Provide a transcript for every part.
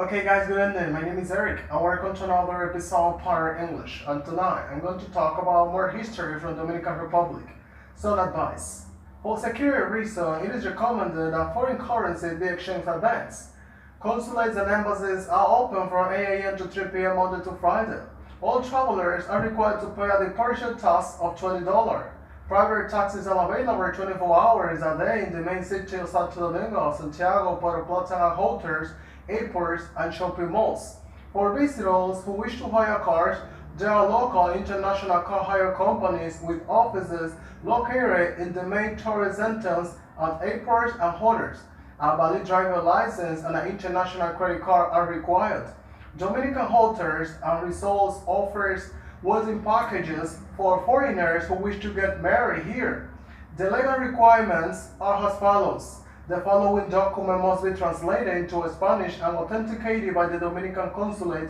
Okay guys, good evening. My name is Eric and welcome to another episode of Parrot English. And tonight I'm going to talk about more history from Dominican Republic. Some advice. For security reasons, it is recommended that foreign currency be exchanged at banks. Consulates and embassies are open from 8 a.m. to 3 p.m. Monday to Friday. All travelers are required to pay a departure tax of $20. Private taxis are available 24 hours a day in the main city of Santo Domingo, Santiago, Puerto Plata, and hotels, airports, and shopping malls. For visitors who wish to hire cars, there are local international car hire companies with offices located in the main tourist centers at airports and hotels. A valid driver license and an international credit card are required. Dominican hotels and resorts offers wedding packages for foreigners who wish to get married here. The legal requirements are as follows. The following document must be translated into Spanish and authenticated by the Dominican consulate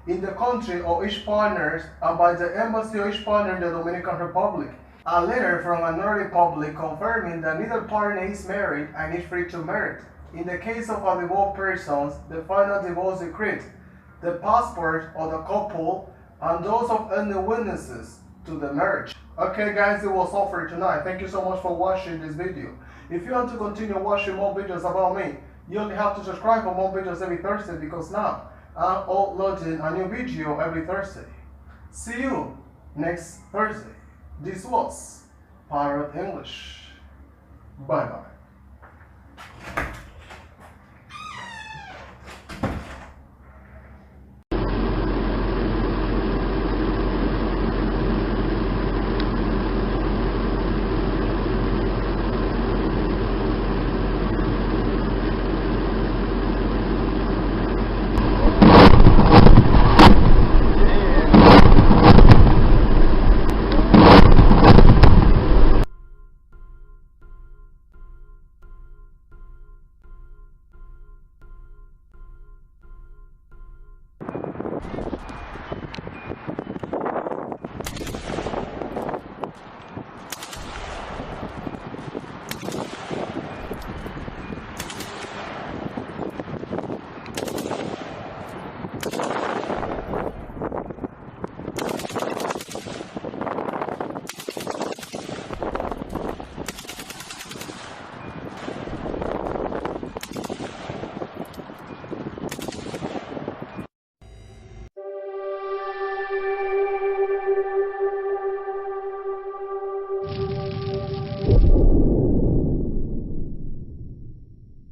in the country of each partner and by the embassy of each partner in the Dominican Republic. A letter from another republic confirming that neither partner is married and is free to marry. In the case of a divorced person, the final divorce decree, the passport of the couple, and those of any witnesses to the marriage. Okay guys, it was all for tonight. Thank you so much for watching this video. If you want to continue watching more videos about me, you only have to subscribe for more videos every Thursday because now I'm uploading a new video every Thursday. See you next Thursday. This was Parrot English. Bye bye.